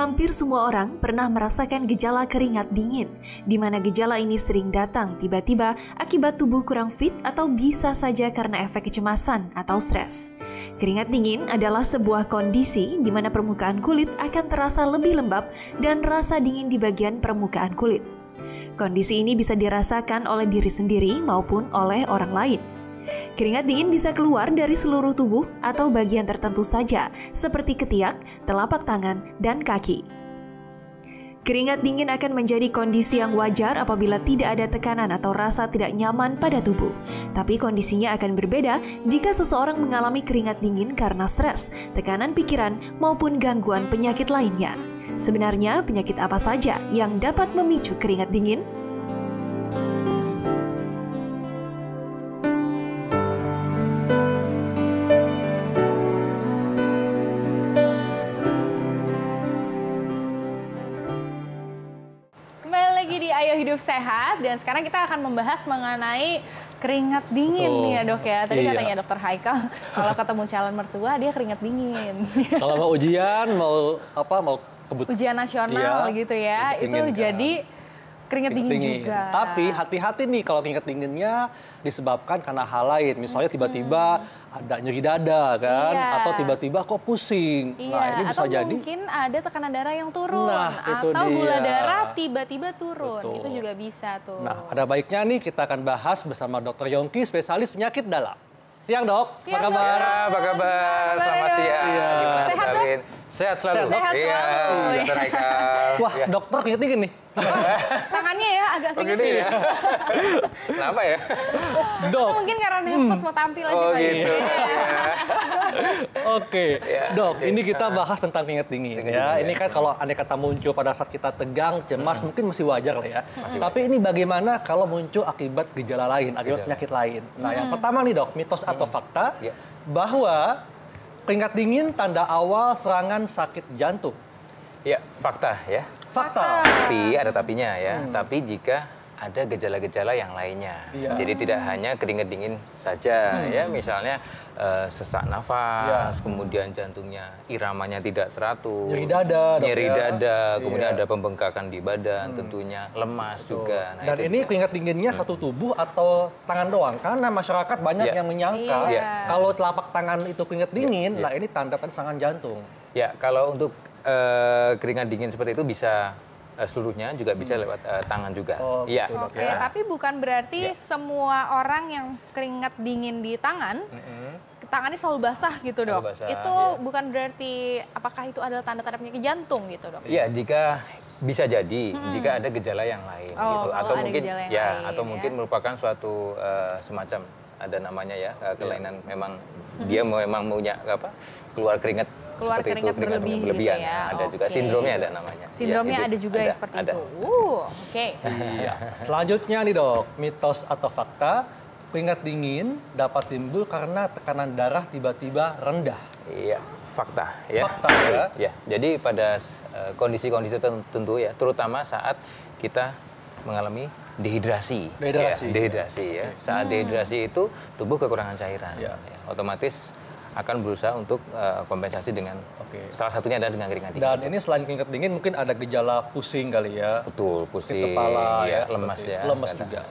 Hampir semua orang pernah merasakan gejala keringat dingin, di mana gejala ini sering datang tiba-tiba akibat tubuh kurang fit atau bisa saja karena efek kecemasan atau stres. Keringat dingin adalah sebuah kondisi di mana permukaan kulit akan terasa lebih lembab dan rasa dingin di bagian permukaan kulit. Kondisi ini bisa dirasakan oleh diri sendiri maupun oleh orang lain. Keringat dingin bisa keluar dari seluruh tubuh atau bagian tertentu saja, seperti ketiak, telapak tangan, dan kaki. Keringat dingin akan menjadi kondisi yang wajar apabila tidak ada tekanan atau rasa tidak nyaman pada tubuh. Tapi kondisinya akan berbeda jika seseorang mengalami keringat dingin karena stres, tekanan pikiran, maupun gangguan penyakit lainnya. Sebenarnya penyakit apa saja yang dapat memicu keringat dingin? Di Ayo Hidup Sehat, dan sekarang kita akan membahas mengenai keringat dingin nih ya dok ya. Tadi katanya dokter Haikal kalau ketemu calon mertua dia keringat dingin. Kalau mau ujian, mau ujian nasional gitu ya, itu jadi keringat dingin juga. Tapi hati-hati nih kalau keringat dinginnya disebabkan karena hal lain. Misalnya tiba-tiba ada nyeri dada kan, atau tiba-tiba kok pusing. Nah, ini bisa atau jadi mungkin ada tekanan darah yang turun, itu atau dia. gula darah tiba-tiba turun. Betul. Itu juga bisa tuh. Nah, ada baiknya nih kita akan bahas bersama Dr. Yongki, spesialis penyakit dalam. Siang dok, Siang, apa kabar? Apa kabar? Selamat siang. Gimana Sehat, Dok? Sehat selalu. Sehat selalu. Dokter Haikal. Wah, dokter keringat dingin nih. Tangannya ya agak keringet Begini ya? Kenapa ya? Dok. Mungkin karena nervous mau tampil aja. Oh gitu. Oke, dok, ini kita bahas tentang keringat dingin ya. Ini kan kalau andai kata muncul pada saat kita tegang, cemas, mungkin masih wajar lah ya. Tapi ini bagaimana kalau muncul akibat gejala lain, akibat penyakit lain. Nah, yang pertama nih dok, mitos atau fakta bahwa keringat dingin tanda awal serangan sakit jantung. Ya, fakta ya. Fakta. Tapi ada tapinya ya. Tapi jika ada gejala-gejala yang lainnya. Jadi tidak hanya keringat dingin saja ya. Misalnya sesak nafas, kemudian jantungnya iramanya tidak teratur, nyeri dada, kemudian ada pembengkakan di badan, tentunya lemas juga. Nah, dan ini keringat dinginnya satu tubuh atau tangan doang? Karena masyarakat banyak yang menyangka kalau telapak tangan itu keringat dingin, nah ini tanda serangan jantung. Ya, kalau untuk keringat dingin seperti itu bisa seluruhnya juga bisa lewat tangan juga. Ya. Oke, tapi bukan berarti semua orang yang keringat dingin di tangan, tangannya selalu basah gitu dok. Basah, itu bukan berarti apakah itu adalah tanda-tanda penyakit jantung gitu dok? Iya, jika bisa jadi jika ada gejala yang lain gitu, atau mungkin mungkin merupakan suatu semacam ada namanya ya kelainan, memang dia memang punya keluar keringat. Keluar keringat berlebihan gitu ya. Ada juga sindromnya ada namanya. Sindromnya ada juga yang seperti itu. Oke. Selanjutnya nih dok, mitos atau fakta keringat dingin dapat timbul karena tekanan darah tiba-tiba rendah. Iya, fakta ya. Fakta ya. Ya, jadi pada kondisi-kondisi tertentu ya, terutama saat kita mengalami dehidrasi. Dehidrasi ya. Saat dehidrasi itu tubuh kekurangan cairan. Ya, otomatis akan berusaha untuk kompensasi dengan salah satunya adalah dengan keringat dingin. Dan ini selain keringat dingin mungkin ada gejala pusing kali ya. Betul, pusing, kepala ya, lemas ya. Lemas juga.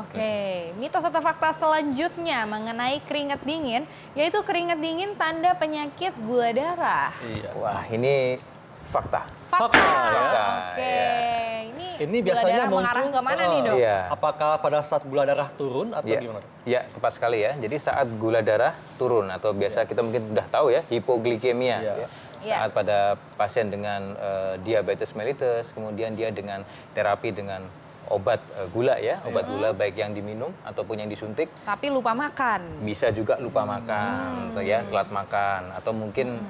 Oke, mitos atau fakta selanjutnya mengenai keringat dingin, yaitu keringat dingin tanda penyakit gula darah. Wah, ini fakta. Fakta ya. Oke. Ini biasanya mengarah ke mana nih dok? Apakah pada saat gula darah turun atau gimana? Ya, tepat sekali ya. Jadi saat gula darah turun atau biasa kita mungkin sudah tahu ya, hipoglikemia. Saat pada pasien dengan diabetes mellitus, kemudian dia dengan terapi dengan obat gula ya, obat gula baik yang diminum ataupun yang disuntik. Tapi lupa makan. Bisa juga lupa makan, ya, telat makan, atau mungkin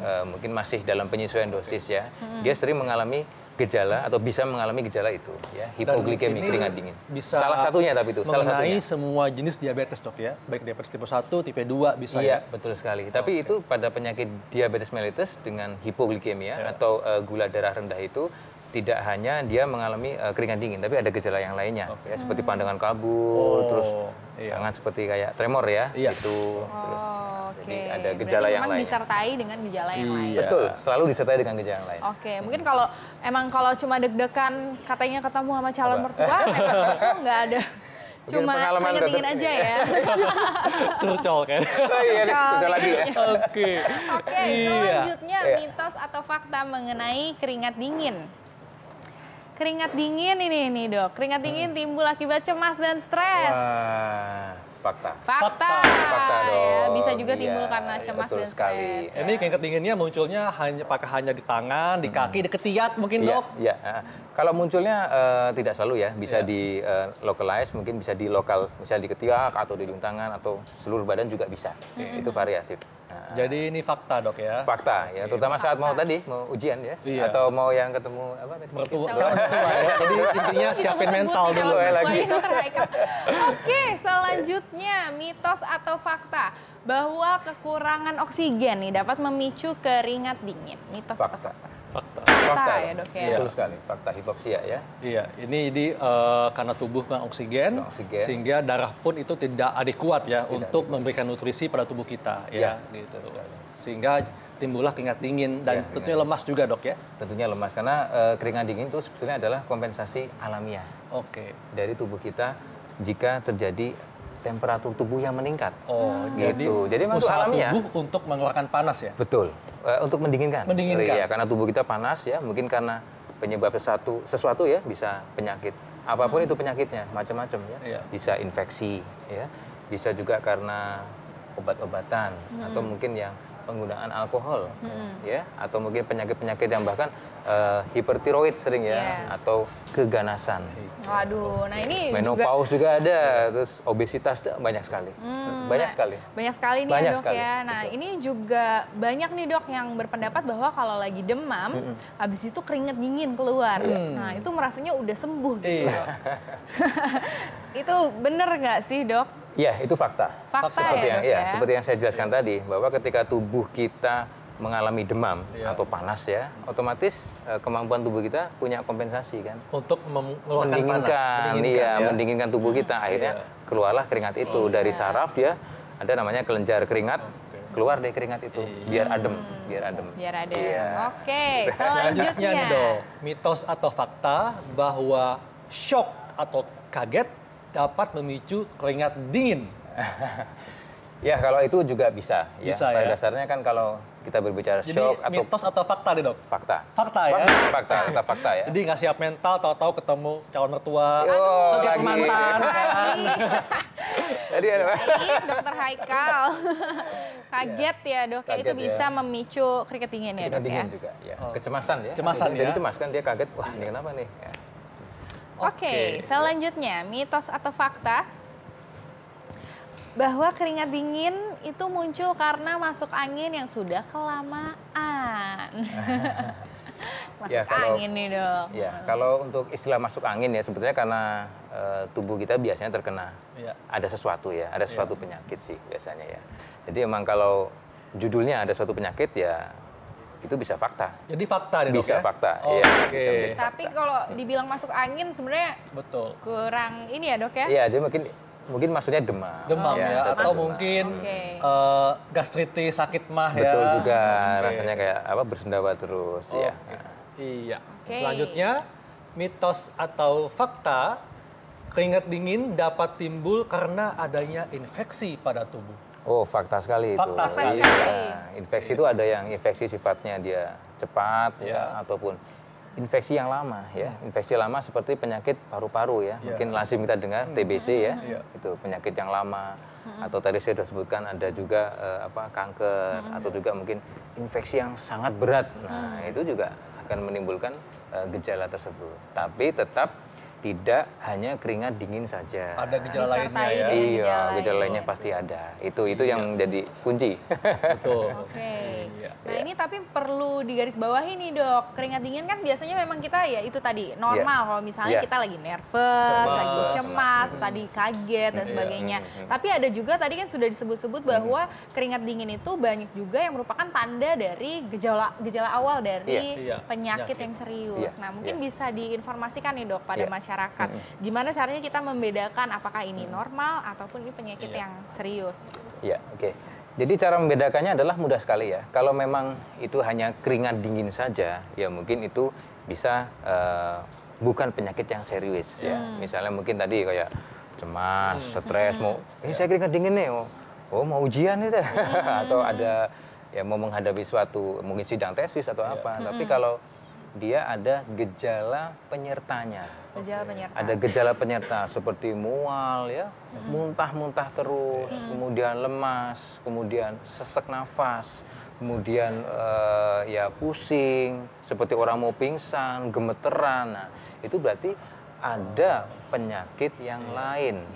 masih dalam penyesuaian dosis ya. Dia sering mengalami gejala atau bisa mengalami gejala itu ya, hipoglikemi, keringat dingin. Salah satunya tapi itu mengenai semua jenis diabetes dok ya, baik diabetes tipe 1, tipe 2 bisa ya. Betul sekali. Tapi itu pada penyakit diabetes mellitus dengan hipoglikemia atau gula darah rendah itu tidak hanya dia mengalami keringat dingin, tapi ada gejala yang lainnya ya, seperti pandangan kabur, terus tangan seperti kayak tremor ya, itu terus Jadi ada gejala yang lain. Disertai dengan gejala yang lain. Betul, selalu disertai dengan gejala yang lain. Oke, mungkin kalau cuma deg-degan katanya ketemu sama calon mertua, itu nggak ada. Cuma keringat dingin aja ya. Curcol kan. Sudah lagi ya. Oke, selanjutnya mitos atau fakta mengenai keringat dingin. Keringat dingin ini dok, keringat dingin timbul akibat cemas dan stres. Wah, fakta. Fakta dong. Ya, bisa juga timbul karena cemas dan stres. Ini keringat dinginnya munculnya hanya di tangan, di kaki, di ketiak mungkin dok? Iya. Kalau munculnya tidak selalu ya, bisa di localize, mungkin bisa di lokal, misalnya di ketiak atau di ujung tangan atau seluruh badan juga bisa. Itu variasi. Jadi ini fakta dok ya? Fakta ya, terutama saat mau ujian ya, atau mau yang ketemu apa tadi? Mertua ya. Jadi intinya siapin mental dulu ya lagi. Oke, selanjutnya mitos atau fakta bahwa kekurangan oksigen nih dapat memicu keringat dingin. Mitos atau fakta? Fakta ya dok ya. Betul sekali, fakta hipoksia ya. Iya, ini jadi karena tubuh kurang oksigen, sehingga darah pun itu tidak adekuat ya untuk memberikan nutrisi pada tubuh kita ya, gitu. Sehingga timbullah keringat dingin dan tentunya lemas juga dok ya. Tentunya lemas karena keringat dingin itu sebetulnya adalah kompensasi alamiah. Dari tubuh kita jika terjadi temperatur tubuh yang meningkat. Gitu. Jadi memang usaha alamiah tubuh untuk mengeluarkan panas ya. Betul. Untuk mendinginkan. Iya, karena tubuh kita panas ya, mungkin karena penyebab sesuatu ya, bisa penyakit. Apapun itu penyakitnya, macam-macam ya. Bisa infeksi ya. Bisa juga karena obat-obatan atau mungkin yang penggunaan alkohol ya, atau mungkin penyakit-penyakit yang bahkan hipertiroid sering ya, atau keganasan. Waduh, nah ini menopause juga ada, terus obesitas banyak sekali. Banyak sekali nih ya dok ya. Nah ini juga banyak nih dok yang berpendapat bahwa kalau lagi demam, habis itu keringat dingin keluar. Nah itu merasanya udah sembuh gitu. Itu bener nggak sih dok? Ya, itu fakta. Seperti yang saya jelaskan tadi, bahwa ketika tubuh kita mengalami demam atau panas ya, otomatis kemampuan tubuh kita punya kompensasi kan untuk mendinginkan tubuh kita. Akhirnya keluarlah keringat itu dari saraf ya, ada namanya kelenjar keringat, keluar dari keringat itu biar adem. Oke, selanjutnya nih dok, mitos atau fakta bahwa shock atau kaget dapat memicu keringat dingin. Ya, kalau itu juga bisa ya. Pada dasarnya kan kalau kita berbicara shock atau mitos atau fakta nih dok? Fakta Ya. Fakta ya. Jadi nggak siap mental, tahu-tahu ketemu calon mertua, lagi mantan. Jadi dokter Haikal kaget ya dok, itu bisa memicu keringat dingin ya dok ya. Juga, ya. Kecemasan ya. Jadi cemas kan dia kaget, wah ini kenapa nih? Ya. Oke, selanjutnya mitos atau fakta bahwa keringat dingin itu muncul karena masuk angin yang sudah kelamaan. Angin nih dok. Ya, kalau untuk istilah masuk angin ya sebetulnya karena tubuh kita biasanya terkena ada sesuatu ya, ada sesuatu penyakit sih biasanya ya. Jadi emang kalau judulnya ada suatu penyakit ya itu bisa fakta. Jadi fakta deh dok bisa ya? Fakta. Bisa menjadi fakta. Tapi kalau dibilang masuk angin sebenarnya kurang ini ya dok ya? Iya, jadi mungkin maksudnya demam ya, atau mungkin gastritis, sakit mah ya. Betul juga, rasanya kayak bersendawa terus ya. Iya. Selanjutnya mitos atau fakta keringat dingin dapat timbul karena adanya infeksi pada tubuh. Oh, fakta sekali itu. Fakta sekali. Infeksi itu ada yang infeksi sifatnya dia cepat ataupun infeksi yang lama ya. Infeksi lama seperti penyakit paru-paru ya. Mungkin lazim kita dengar TBC ya. Itu penyakit yang lama. Atau tadi saya sudah sebutkan ada juga kanker atau juga mungkin infeksi yang sangat berat. Nah, itu juga akan menimbulkan gejala tersebut. Tapi tetap tidak hanya keringat dingin saja. Ada gejala lainnya ya. Iya, gejala lainnya pasti ada. Itu yang menjadi kunci. Betul. Nah, ini tapi perlu digarisbawahi nih, Dok. Keringat dingin kan biasanya memang kita ya itu tadi normal kalau misalnya kita lagi nervous, lagi cemas, tadi kaget dan sebagainya. Tapi ada juga tadi kan sudah disebut-sebut bahwa keringat dingin itu banyak juga yang merupakan tanda dari gejala awal dari penyakit yang serius. Nah, mungkin bisa diinformasikan nih, Dok, pada masyarakat. Gimana caranya kita membedakan apakah ini normal ataupun ini penyakit yang serius? Iya, oke. Jadi cara membedakannya adalah mudah sekali ya. Kalau memang itu hanya keringat dingin saja, ya mungkin itu bisa bukan penyakit yang serius ya. Misalnya mungkin tadi kayak cemas, stres, mau saya keringat dingin nih, oh mau ujian itu, atau ada ya mau menghadapi suatu mungkin sidang tesis atau apa. Tapi kalau dia ada gejala penyertanya. Ada gejala penyerta seperti mual ya, muntah-muntah terus, kemudian lemas, kemudian sesak nafas, kemudian ya pusing, seperti orang mau pingsan, gemeteran. Nah, itu berarti ada penyakit yang lain.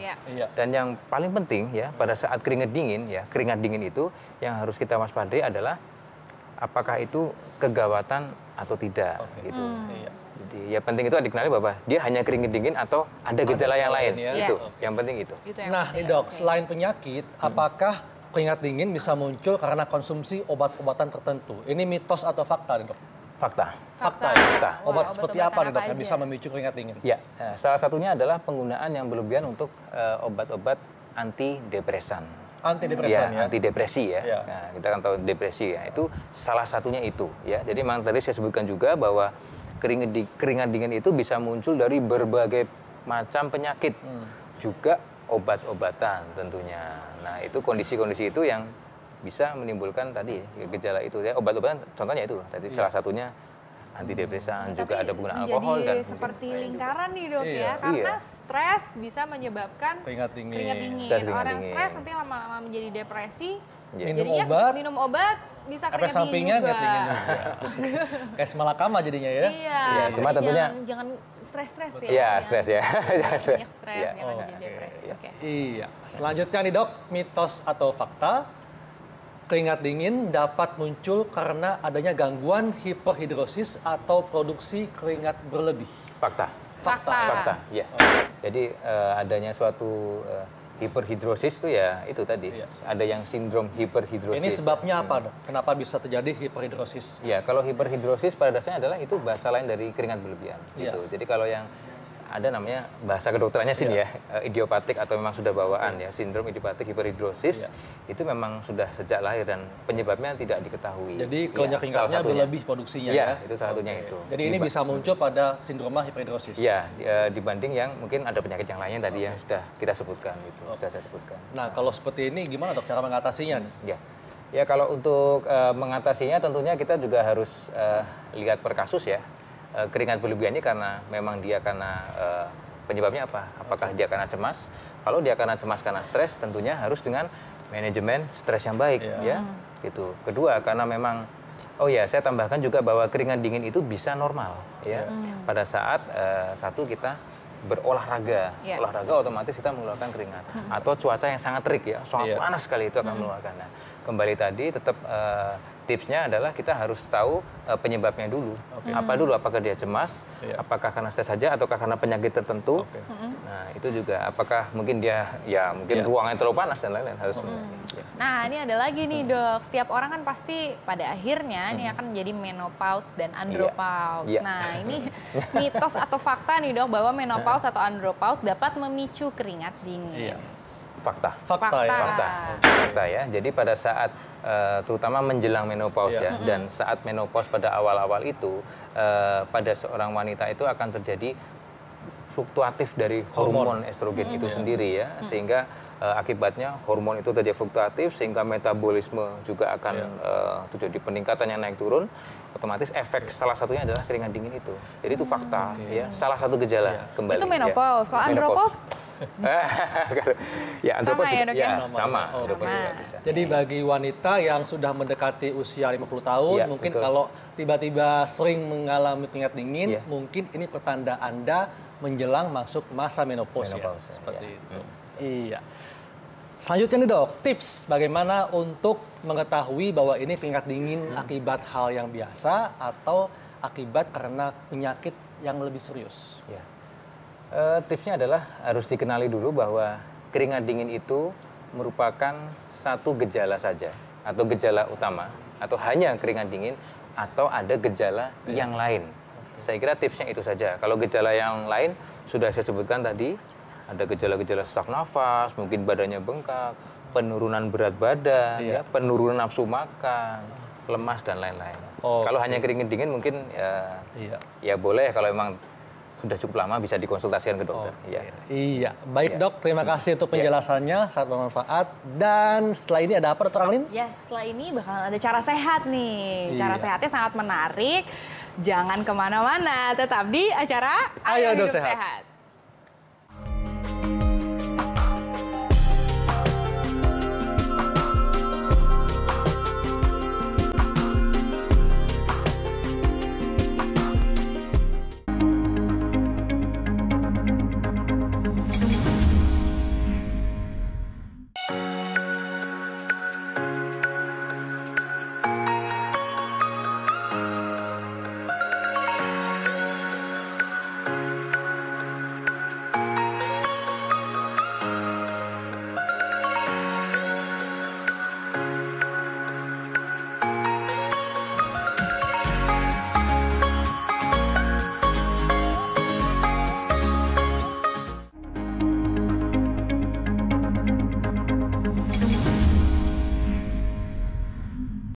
Dan yang paling penting ya pada saat keringat dingin itu yang harus kita waspadai adalah apakah itu kegawatan atau tidak gitu. Jadi ya penting itu dikenali bahwa dia hanya keringat dingin atau ada gejala yang lain. Ya. Itu yang penting itu. Nah, nih Dok, selain penyakit, apakah keringat dingin bisa muncul karena konsumsi obat-obatan tertentu? Ini mitos atau fakta, Dok? Fakta. Obat seperti apa nih, Dok, yang bisa memicu keringat dingin? Ya, salah satunya adalah penggunaan yang berlebihan untuk obat-obat antidepresan. Antidepresan ya? Antidepresi ya. Nah, kita kan tahu depresi ya. Itu salah satunya itu ya. Jadi memang tadi saya sebutkan juga bahwa keringat dingin itu bisa muncul dari berbagai macam penyakit. Juga obat-obatan tentunya. Nah, itu kondisi-kondisi itu yang bisa menimbulkan tadi gejala itu ya. Obat-obatan contohnya itu tadi salah satunya antidepresan, juga ada penggunaan alkohol dan seperti lingkaran nih Dok ya, karena stres bisa menyebabkan keringat dingin. Orang stres nanti lama-lama menjadi depresi, minum obat bisa keringat dingin juga. Kayak semalakama jadinya ya. Iya, cuma tentunya jangan stres-stres ya. Iya, stres ya. Banyak stres karena jadi depresi. Iya. Selanjutnya nih Dok, mitos atau fakta? Keringat dingin dapat muncul karena adanya gangguan hiperhidrosis atau produksi keringat berlebih. Fakta. Ya. Jadi adanya suatu hiperhidrosis itu ya itu tadi. Ada yang sindrom hiperhidrosis. Ini sebabnya apa, Dok? Kenapa bisa terjadi hiperhidrosis? Ya, kalau hiperhidrosis pada dasarnya adalah itu bahasa lain dari keringat berlebihan. Gitu. Jadi kalau yang ada namanya bahasa kedokterannya sini ya, idiopatik atau memang sudah bawaan ya, sindrom idiopatik hiperhidrosis itu memang sudah sejak lahir dan penyebabnya tidak diketahui. Jadi kalau keringatnya berlebih produksinya ya? Itu salah satunya itu. Jadi ini bisa muncul pada sindroma hiperhidrosis? Ya, dibanding yang mungkin ada penyakit yang lainnya tadi yang sudah kita sebutkan itu, sudah saya sebutkan. Nah, kalau seperti ini gimana Dok cara mengatasinya? Ya kalau untuk mengatasinya tentunya kita juga harus lihat per kasus ya. Keringat berlebihan ini karena memang dia karena penyebabnya apa? Apakah dia karena cemas? Kalau dia karena cemas karena stres, tentunya harus dengan manajemen stres yang baik ya. Gitu. Kedua, karena memang saya tambahkan juga bahwa keringat dingin itu bisa normal ya. Pada saat satu kita berolahraga. Olahraga otomatis kita mengeluarkan keringat. Atau cuaca yang sangat terik ya, sangat panas sekali itu akan mengeluarkan. Nah, kembali tadi tetap tipsnya adalah kita harus tahu penyebabnya dulu. Apa dulu? Apakah dia cemas? Apakah karena stres saja? Ataukah karena penyakit tertentu? Nah, itu juga. Apakah mungkin dia mungkin ruangannya terlalu panas dan lain-lain harus. Nah, ini ada lagi nih Dok. Setiap orang kan pasti pada akhirnya ini akan menjadi menopause dan andropause. Nah, ini mitos atau fakta nih Dok bahwa menopause atau andropause dapat memicu keringat dingin. Fakta ya. Jadi pada saat terutama menjelang menopause ya, dan saat menopause pada awal-awal itu pada seorang wanita itu akan terjadi fluktuatif dari hormon estrogen itu sendiri ya, sehingga akibatnya hormon itu terjadi fluktuatif sehingga metabolisme juga akan terjadi peningkatan yang naik turun. Otomatis efek salah satunya adalah keringat dingin itu. Jadi itu fakta ya, salah satu gejala kembali. Itu menopause. Kalau andropause andropause sama ya Dok ya? Sama. Jadi bagi wanita yang sudah mendekati usia 50 tahun, mungkin kalau tiba-tiba sering mengalami keringat dingin, mungkin ini pertanda Anda menjelang masuk masa menopause ya. Seperti itu. Iya. Selanjutnya nih Dok, tips bagaimana untuk mengetahui bahwa ini keringat dingin akibat hal yang biasa atau akibat karena penyakit yang lebih serius. Tipsnya adalah harus dikenali dulu bahwa keringat dingin itu merupakan satu gejala saja atau gejala utama atau hanya keringat dingin atau ada gejala yang lain. Saya kira tipsnya itu saja. Kalau gejala yang lain sudah saya sebutkan tadi, ada gejala-gejala sesak nafas, mungkin badannya bengkak, penurunan berat badan, ya, penurunan nafsu makan, lemas dan lain-lain. Kalau hanya keringat dingin mungkin ya boleh, kalau memang sudah cukup lama bisa dikonsultasikan ke dokter. Iya, baik Dok, terima kasih untuk penjelasannya, sangat bermanfaat. Dan setelah ini ada apa Dokter Anglin? Ya, setelah ini bakalan ada cara sehat nih. Cara sehatnya sangat menarik. Jangan kemana-mana, tetap di acara Ayo Hidup Sehat.